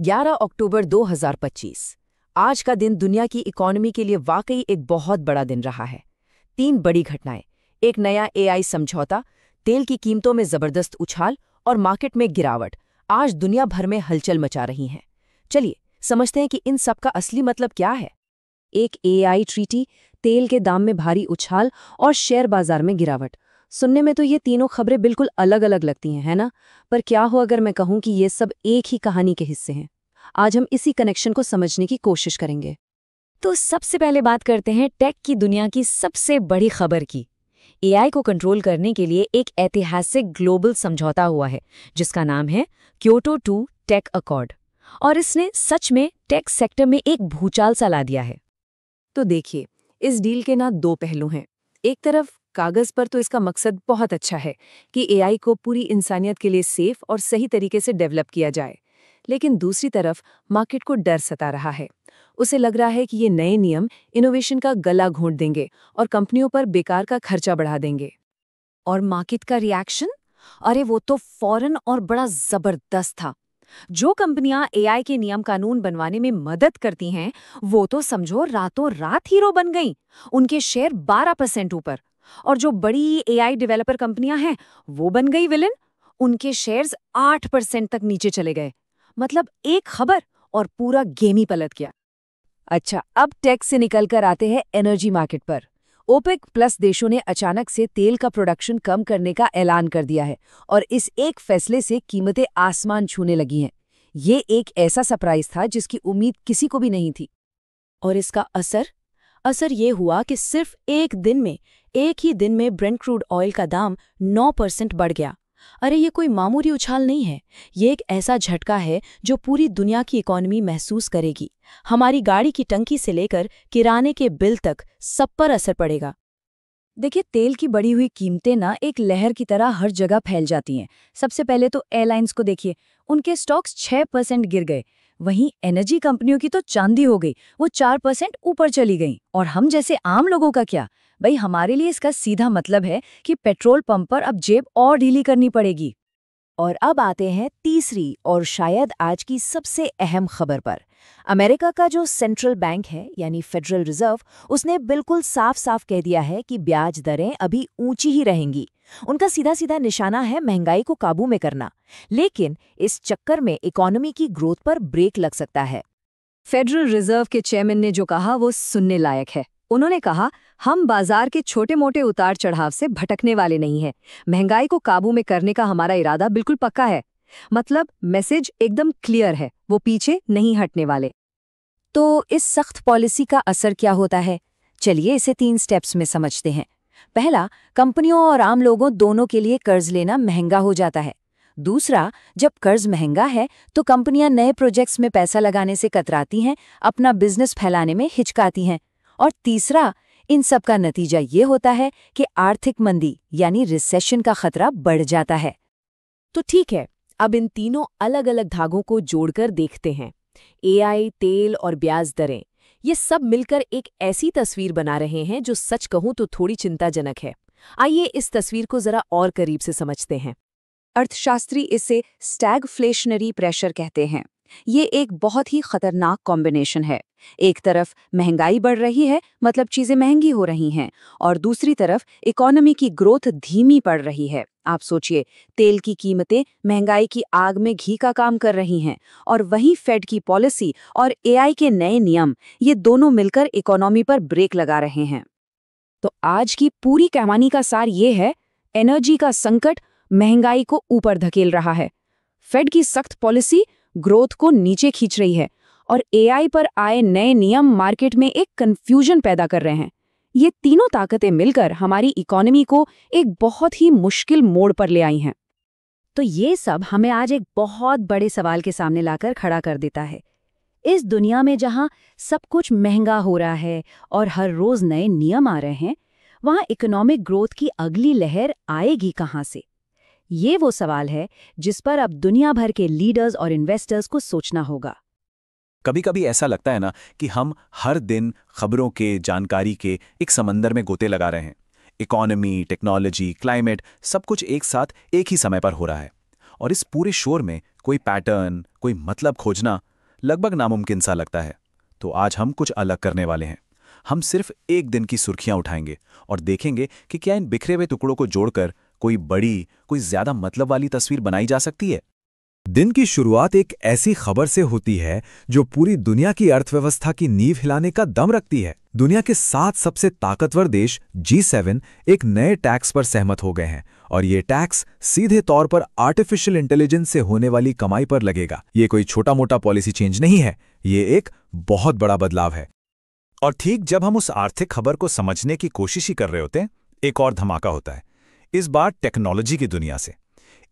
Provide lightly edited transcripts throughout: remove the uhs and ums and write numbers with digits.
11 अक्टूबर 2025। आज का दिन दुनिया की इकोनॉमी के लिए वाकई एक बहुत बड़ा दिन रहा है। 3 बड़ी घटनाएं, एक नया एआई समझौता, तेल की कीमतों में जबरदस्त उछाल और मार्केट में गिरावट आज दुनिया भर में हलचल मचा रही हैं। चलिए समझते हैं कि इन सब का असली मतलब क्या है। एक एआई ट्रीटी, तेल के दाम में भारी उछाल और शेयर बाजार में गिरावट। सुनने में तो ये तीनों खबरें बिल्कुल अलग अलग लगती हैं, है ना? पर क्या हो अगर मैं कहूँ कि ये सब एक ही कहानी के हिस्से हैं। आज हम इसी कनेक्शन को समझने की कोशिश करेंगे। तो सबसे पहले बात करते हैं टेक की दुनिया की सबसे बड़ी खबर की। एआई को कंट्रोल करने के लिए एक ऐतिहासिक ग्लोबल समझौता हुआ है जिसका नाम है क्योटो 2 टेक अकॉर्ड, और इसने सच में टेक सेक्टर में एक भूचाल सा ला दिया है। तो देखिए, इस डील के ना 2 पहलू हैं। एक तरफ कागज पर तो इसका मकसद बहुत अच्छा है कि एआई को पूरी इंसानियत के लिए सेफ और सही तरीके से डेवलप किया जाए, लेकिन दूसरी तरफ मार्केट को डर सता रहा है। उसे लग रहा है कि ये नए नियम इनोवेशन का गला घोंट देंगे और कंपनियों पर बेकार का खर्चा बढ़ा देंगे। और मार्केट का रिएक्शन, अरे वो तो फौरन और बड़ा जबरदस्त था। जो कंपनियां एआई के नियम कानून बनवाने में मदद करती हैं वो तो समझो रातों रात हीरो बन गईं। उनके शेयर 12% ऊपर। और जो बड़ी एआई डेवलपर कंपनियां हैं वो बन गई विलेन। उनके शेयर्स 8% तक नीचे चले गए। मतलब एक खबर और पूरा गेम ही पलट गया। अच्छा, अब टेक से निकलकर आते हैं एनर्जी मार्केट पर। ओपेक प्लस देशों ने अचानक से तेल का प्रोडक्शन कम करने का ऐलान कर दिया है और इस एक फैसले से कीमतें आसमान छूने लगी हैं। ये एक ऐसा सरप्राइज था जिसकी उम्मीद किसी को भी नहीं थी। और इसका असर ये हुआ कि सिर्फ एक ही दिन में ब्रेंट क्रूड ऑयल का दाम 9% बढ़ गया। अरे ये कोई मामूली उछाल नहीं है, ये एक ऐसा झटका है जो पूरी दुनिया की इकोनॉमी महसूस करेगी। हमारी गाड़ी की टंकी से लेकर किराने के बिल तक सब पर असर पड़ेगा। देखिए, तेल की बढ़ी हुई कीमतें ना एक लहर की तरह हर जगह फैल जाती हैं। सबसे पहले तो एयरलाइंस को देखिए, उनके स्टॉक्स 6% गिर गए। वहीं एनर्जी कंपनियों की तो चांदी हो गई, वो 4% ऊपर चली गई। और हम जैसे आम लोगों का क्या? भाई, हमारे लिए इसका सीधा मतलब है कि पेट्रोल पंप पर अब जेब और ढीली करनी पड़ेगी। और अब आते हैं तीसरी और शायद आज की सबसे अहम खबर पर। अमेरिका का जो सेंट्रल बैंक है यानी फेडरल रिजर्व, उसने बिल्कुल साफ साफ कह दिया है कि ब्याज दरें अभी ऊंची ही रहेंगी। उनका सीधा सीधा निशाना है महंगाई को काबू में करना। लेकिन इस चक्कर में इकोनॉमी की ग्रोथ पर ब्रेक लग सकता है। फेडरल रिजर्व के चेयरमैन ने जो कहा वो सुनने लायक है। उन्होंने कहा, हम बाजार के छोटे मोटे उतार चढ़ाव से भटकने वाले नहीं हैं। महंगाई को काबू में करने का हमारा इरादा बिल्कुल पक्का है। मतलब मैसेज एकदम क्लियर है, वो पीछे नहीं हटने वाले। तो इस सख्त पॉलिसी का असर क्या होता है? चलिए इसे 3 स्टेप्स में समझते हैं। पहला, कंपनियों और आम लोगों दोनों के लिए कर्ज लेना महंगा हो जाता है। दूसरा, जब कर्ज महंगा है तो कंपनियां नए प्रोजेक्ट्स में पैसा लगाने से कतराती हैं, अपना बिजनेस फैलाने में हिचकाती हैं। और तीसरा, इन सब का नतीजा ये होता है कि आर्थिक मंदी यानी रिसेशन का खतरा बढ़ जाता है। तो ठीक है, अब इन तीनों अलग अलग धागों को जोड़कर देखते हैं। एआई, तेल और ब्याज दरें, ये सब मिलकर एक ऐसी तस्वीर बना रहे हैं जो सच कहूं तो थोड़ी चिंताजनक है। आइए इस तस्वीर को जरा और करीब से समझते हैं। अर्थशास्त्री इसे स्टैगफ्लेशनरी प्रेशर कहते हैं। ये एक बहुत ही खतरनाक कॉम्बिनेशन है। एक तरफ महंगाई बढ़ रही है, मतलब चीजें महंगी हो रही हैं, और दूसरी तरफ इकोनॉमी की ग्रोथ धीमी पड़ रही है। आप सोचिए, तेल की कीमतें महंगाई की आग में घी का काम कर रही हैं, और वहीं फेड की पॉलिसी और एआई के नए नियम, ये दोनों मिलकर इकोनॉमी पर ब्रेक लगा रहे हैं। तो आज की पूरी कहानी का सार ये है, एनर्जी का संकट महंगाई को ऊपर धकेल रहा है, फेड की सख्त पॉलिसी ग्रोथ को नीचे खींच रही है, और एआई पर आए नए नियम मार्केट में एक कंफ्यूजन पैदा कर रहे हैं। ये तीनों ताकतें मिलकर हमारी इकोनॉमी को एक बहुत ही मुश्किल मोड़ पर ले आई हैं। तो ये सब हमें आज एक बहुत बड़े सवाल के सामने लाकर खड़ा कर देता है। इस दुनिया में जहां सब कुछ महंगा हो रहा है और हर रोज नए नियम आ रहे हैं, वहां इकोनॉमिक ग्रोथ की अगली लहर आएगी कहां से? ये वो सवाल है जिस पर अब दुनिया भर के लीडर्स और इन्वेस्टर्स को सोचना होगा। कभी कभी ऐसा लगता है ना कि हम हर दिन खबरों के, जानकारी के एक समंदर में गोते लगा रहे हैं। इकोनॉमी, टेक्नोलॉजी, क्लाइमेट, सब कुछ एक साथ एक ही समय पर हो रहा है। और इस पूरे शोर में कोई पैटर्न, कोई मतलब खोजना लगभग नामुमकिन सा लगता है। तो आज हम कुछ अलग करने वाले हैं। हम सिर्फ एक दिन की सुर्खियां उठाएंगे और देखेंगे कि क्या इन बिखरे हुए टुकड़ों को जोड़कर कोई बड़ी, कोई ज्यादा मतलब वाली तस्वीर बनाई जा सकती है। दिन की शुरुआत एक ऐसी खबर से होती है जो पूरी दुनिया की अर्थव्यवस्था की नींव हिलाने का दम रखती है। दुनिया के 7 सबसे ताकतवर देश G7 एक नए टैक्स पर सहमत हो गए हैं और ये टैक्स सीधे तौर पर आर्टिफिशियल इंटेलिजेंस से होने वाली कमाई पर लगेगा। ये कोई छोटा मोटा पॉलिसी चेंज नहीं है, ये एक बहुत बड़ा बदलाव है। और ठीक जब हम उस आर्थिक खबर को समझने की कोशिश ही कर रहे होते हैं, एक और धमाका होता है। इस बार टेक्नोलॉजी की दुनिया से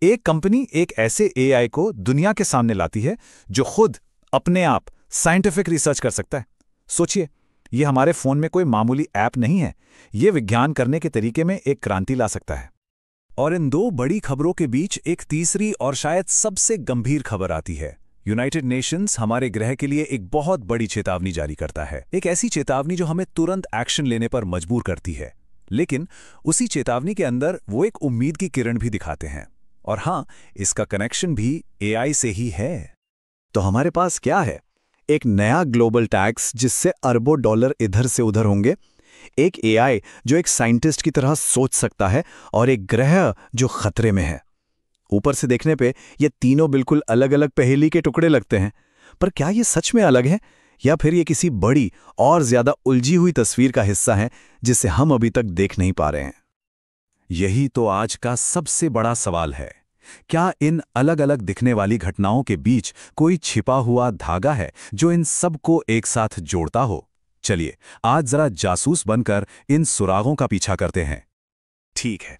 एक कंपनी एक ऐसे AI को दुनिया के सामने लाती है जो खुद अपने आप साइंटिफिक रिसर्च कर सकता है। सोचिए, ये हमारे फोन में कोई मामूली ऐप नहीं है, ये विज्ञान करने के तरीके में एक क्रांति ला सकता है। और इन दो बड़ी खबरों के बीच एक तीसरी और शायद सबसे गंभीर खबर आती है। यूनाइटेड नेशंस हमारे ग्रह के लिए एक बहुत बड़ी चेतावनी जारी करता है, एक ऐसी चेतावनी जो हमें तुरंत एक्शन लेने पर मजबूर करती है। लेकिन उसी चेतावनी के अंदर वो एक उम्मीद की किरण भी दिखाते हैं। और हाँ, इसका कनेक्शन भी AI से ही है। तो हमारे पास क्या है? एक नया ग्लोबल टैक्स जिससे अरबों डॉलर इधर से उधर होंगे, एक AI जो एक साइंटिस्ट की तरह सोच सकता है, और एक ग्रह जो खतरे में है। ऊपर से देखने पे ये तीनों बिल्कुल अलग अलग पहेली के टुकड़े लगते हैं, पर क्या ये सच में अलग है या फिर ये किसी बड़ी और ज्यादा उलझी हुई तस्वीर का हिस्सा है जिसे हम अभी तक देख नहीं पा रहे हैं? यही तो आज का सबसे बड़ा सवाल है। क्या इन अलग अलग दिखने वाली घटनाओं के बीच कोई छिपा हुआ धागा है जो इन सब को एक साथ जोड़ता हो? चलिए आज जरा जासूस बनकर इन सुरागों का पीछा करते हैं। ठीक है,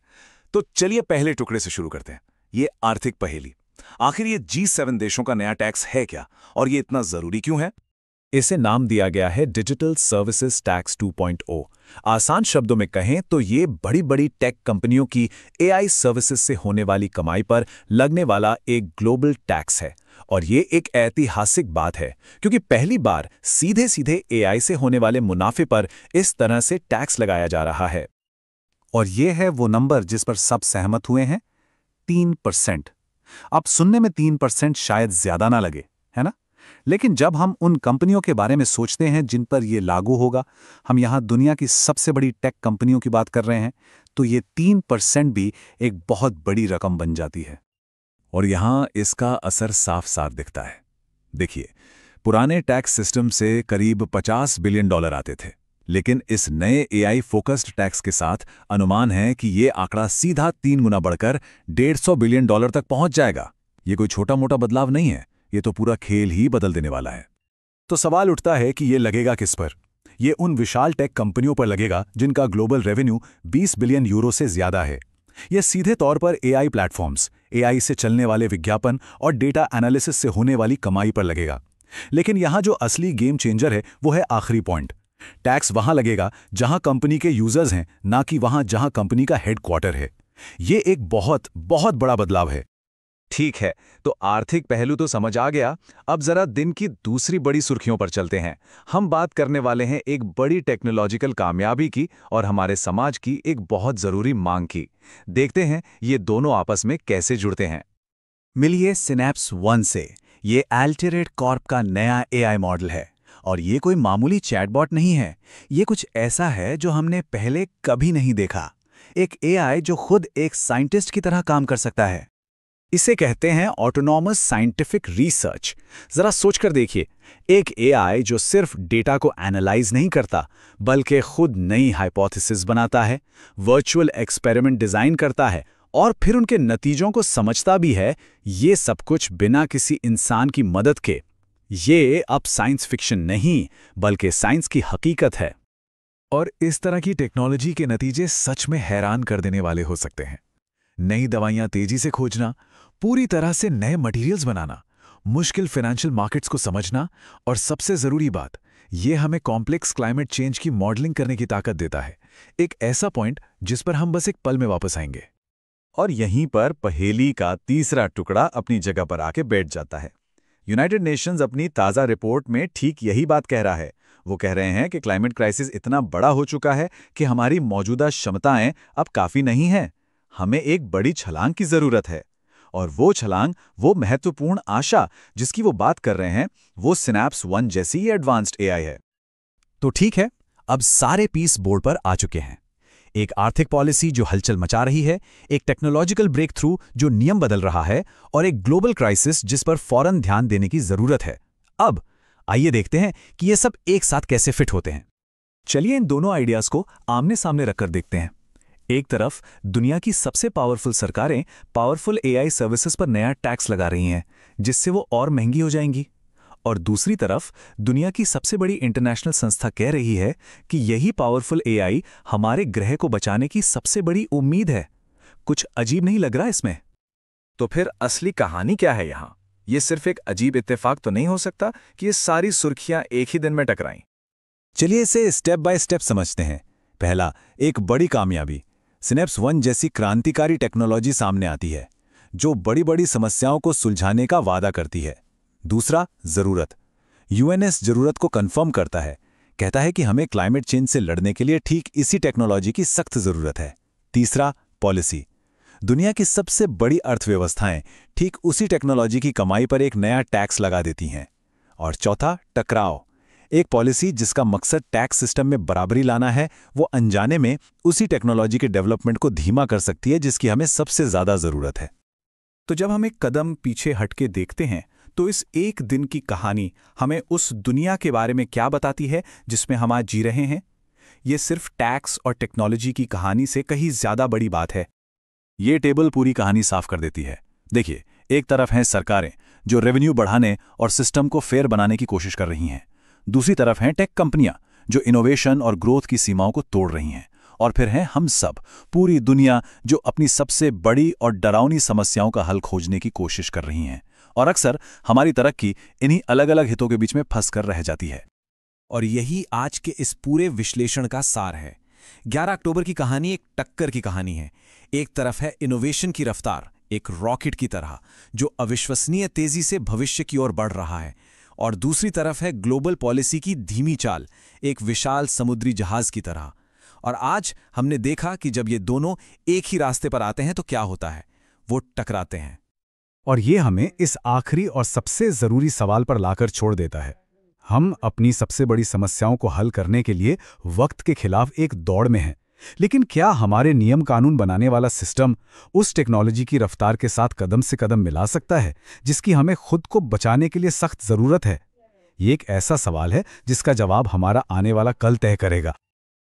तो चलिए पहले टुकड़े से शुरू करते हैं। ये आर्थिक पहेली। आखिर ये G7 देशों का नया टैक्स है क्या, और ये इतना जरूरी क्यों है? इसे नाम दिया गया है डिजिटल सर्विसेज टैक्स 2.0। आसान शब्दों में कहें तो ये बड़ी बड़ी टेक कंपनियों की AI सर्विसेज से होने वाली कमाई पर लगने वाला एक ग्लोबल टैक्स है। और ये एक ऐतिहासिक बात है, क्योंकि पहली बार सीधे सीधे AI से होने वाले मुनाफे पर इस तरह से टैक्स लगाया जा रहा है। और ये है वो नंबर जिस पर सब सहमत हुए हैं, 3%। अब सुनने में 3% शायद ज्यादा ना लगे, है ना? लेकिन जब हम उन कंपनियों के बारे में सोचते हैं जिन पर यह लागू होगा, हम यहां दुनिया की सबसे बड़ी टेक कंपनियों की बात कर रहे हैं, तो ये 3% भी एक बहुत बड़ी रकम बन जाती है। और यहां इसका असर साफ साफ दिखता है। देखिए, पुराने टैक्स सिस्टम से करीब $50 बिलियन आते थे, लेकिन इस नए AI फोकस्ड टैक्स के साथ अनुमान है कि ये आंकड़ा सीधा 3 गुना बढ़कर $150 बिलियन तक पहुंच जाएगा। ये कोई छोटा मोटा बदलाव नहीं है, ये तो पूरा खेल ही बदल देने वाला है। तो सवाल उठता है कि ये लगेगा किस पर? ये उन विशाल टेक कंपनियों पर लगेगा जिनका ग्लोबल रेवेन्यू 20 बिलियन यूरो से ज्यादा है। यह सीधे तौर पर AI प्लेटफॉर्म्स, AI से चलने वाले विज्ञापन और डेटा एनालिसिस से होने वाली कमाई पर लगेगा। लेकिन यहां जो असली गेम चेंजर है वो है आखिरी पॉइंट। टैक्स वहां लगेगा जहां कंपनी के यूजर्स हैं, ना कि वहां जहां कंपनी का हेडक्वार्टर है। ये एक बहुत बहुत बड़ा बदलाव है। ठीक है, तो आर्थिक पहलू तो समझ आ गया। अब जरा दिन की दूसरी बड़ी सुर्खियों पर चलते हैं। हम बात करने वाले हैं एक बड़ी टेक्नोलॉजिकल कामयाबी की और हमारे समाज की एक बहुत जरूरी मांग की। देखते हैं ये दोनों आपस में कैसे जुड़ते हैं। मिलिए सिनैप्स 1 से। ये अल्टेरेट कॉर्प का नया AI मॉडल है, और ये कोई मामूली चैटबॉट नहीं है। ये कुछ ऐसा है जो हमने पहले कभी नहीं देखा। एक AI जो खुद एक साइंटिस्ट की तरह काम कर सकता है। इसे कहते हैं ऑटोनॉमस साइंटिफिक रिसर्च। जरा सोचकर देखिए, एक AI जो सिर्फ डेटा को एनालाइज नहीं करता, बल्कि खुद नई हाइपोथेसिस बनाता है, वर्चुअल एक्सपेरिमेंट डिजाइन करता है और फिर उनके नतीजों को समझता भी है। ये सब कुछ बिना किसी इंसान की मदद के। ये अब साइंस फिक्शन नहीं, बल्कि साइंस की हकीकत है। और इस तरह की टेक्नोलॉजी के नतीजे सच में हैरान कर देने वाले हो सकते हैं। नई दवाइयां तेजी से खोजना, पूरी तरह से नए मटेरियल्स बनाना, मुश्किल फाइनेंशियल मार्केट्स को समझना, और सबसे जरूरी बात, ये हमें कॉम्प्लेक्स क्लाइमेट चेंज की मॉडलिंग करने की ताकत देता है। एक ऐसा पॉइंट जिस पर हम बस एक पल में वापस आएंगे। और यहीं पर पहेली का तीसरा टुकड़ा अपनी जगह पर आके बैठ जाता है। यूनाइटेड नेशंस अपनी ताज़ा रिपोर्ट में ठीक यही बात कह रहा है। वो कह रहे हैं कि क्लाइमेट क्राइसिस इतना बड़ा हो चुका है कि हमारी मौजूदा क्षमताएं अब काफ़ी नहीं हैं। हमें एक बड़ी छलांग की ज़रूरत है। और वो छलांग, वो महत्वपूर्ण आशा जिसकी वो बात कर रहे हैं, वो सिनैप्स वन जैसी ही एडवांस्ड एआई है। तो ठीक है, अब सारे पीस बोर्ड पर आ चुके हैं। एक आर्थिक पॉलिसी जो हलचल मचा रही है, एक टेक्नोलॉजिकल ब्रेक थ्रू जो नियम बदल रहा है, और एक ग्लोबल क्राइसिस जिस पर फौरन ध्यान देने की जरूरत है। अब आइए देखते हैं कि ये सब एक साथ कैसे फिट होते हैं। चलिए इन दोनों आइडियाज को आमने सामने रखकर देखते हैं। एक तरफ दुनिया की सबसे पावरफुल सरकारें पावरफुल एआई सर्विसेज पर नया टैक्स लगा रही हैं, जिससे वो और महंगी हो जाएंगी। और दूसरी तरफ दुनिया की सबसे बड़ी इंटरनेशनल संस्था कह रही है कि यही पावरफुल एआई हमारे ग्रह को बचाने की सबसे बड़ी उम्मीद है। कुछ अजीब नहीं लग रहा इसमें? तो फिर असली कहानी क्या है यहाँ? ये सिर्फ एक अजीब इत्तेफाक तो नहीं हो सकता कि ये सारी सुर्खियां एक ही दिन में टकराईं। चलिए इसे स्टेप बाय स्टेप समझते हैं। पहला, एक बड़ी कामयाबी। सिनैप्स वन जैसी क्रांतिकारी टेक्नोलॉजी सामने आती है, जो बड़ी बड़ी समस्याओं को सुलझाने का वादा करती है। दूसरा, जरूरत। यूएनएस जरूरत को कंफर्म करता है, कहता है कि हमें क्लाइमेट चेंज से लड़ने के लिए ठीक इसी टेक्नोलॉजी की सख्त जरूरत है। तीसरा, पॉलिसी। दुनिया की सबसे बड़ी अर्थव्यवस्थाएं ठीक उसी टेक्नोलॉजी की कमाई पर एक नया टैक्स लगा देती हैं। और चौथा, टकराव। एक पॉलिसी जिसका मकसद टैक्स सिस्टम में बराबरी लाना है, वो अनजाने में उसी टेक्नोलॉजी के डेवलपमेंट को धीमा कर सकती है जिसकी हमें सबसे ज्यादा जरूरत है। तो जब हम एक कदम पीछे हटके देखते हैं तो इस एक दिन की कहानी हमें उस दुनिया के बारे में क्या बताती है जिसमें हम आज जी रहे हैं? ये सिर्फ टैक्स और टेक्नोलॉजी की कहानी से कहीं ज्यादा बड़ी बात है। ये टेबल पूरी कहानी साफ कर देती है। देखिए, एक तरफ हैं सरकारें जो रेवेन्यू बढ़ाने और सिस्टम को फेयर बनाने की कोशिश कर रही हैं। दूसरी तरफ हैं टेक कंपनियां जो इनोवेशन और ग्रोथ की सीमाओं को तोड़ रही हैं। और फिर हैं हम सब, पूरी दुनिया, जो अपनी सबसे बड़ी और डरावनी समस्याओं का हल खोजने की कोशिश कर रही हैं। और अक्सर हमारी तरक्की इन्हीं अलग अलग हितों के बीच में फंस कर रह जाती है। और यही आज के इस पूरे विश्लेषण का सार है। 11 अक्टूबर की कहानी एक टक्कर की कहानी है। एक तरफ है इनोवेशन की रफ्तार, एक रॉकेट की तरह जो अविश्वसनीय तेजी से भविष्य की ओर बढ़ रहा है, और दूसरी तरफ है ग्लोबल पॉलिसी की धीमी चाल, एक विशाल समुद्री जहाज की तरह। और आज हमने देखा कि जब ये दोनों एक ही रास्ते पर आते हैं तो क्या होता है, वो टकराते हैं। और ये हमें इस आखिरी और सबसे जरूरी सवाल पर लाकर छोड़ देता है। हम अपनी सबसे बड़ी समस्याओं को हल करने के लिए वक्त के खिलाफ एक दौड़ में हैं, लेकिन क्या हमारे नियम कानून बनाने वाला सिस्टम उस टेक्नोलॉजी की रफ्तार के साथ कदम से कदम मिला सकता है जिसकी हमें खुद को बचाने के लिए सख्त जरूरत है? ये एक ऐसा सवाल है जिसका जवाब हमारा आने वाला कल तय करेगा।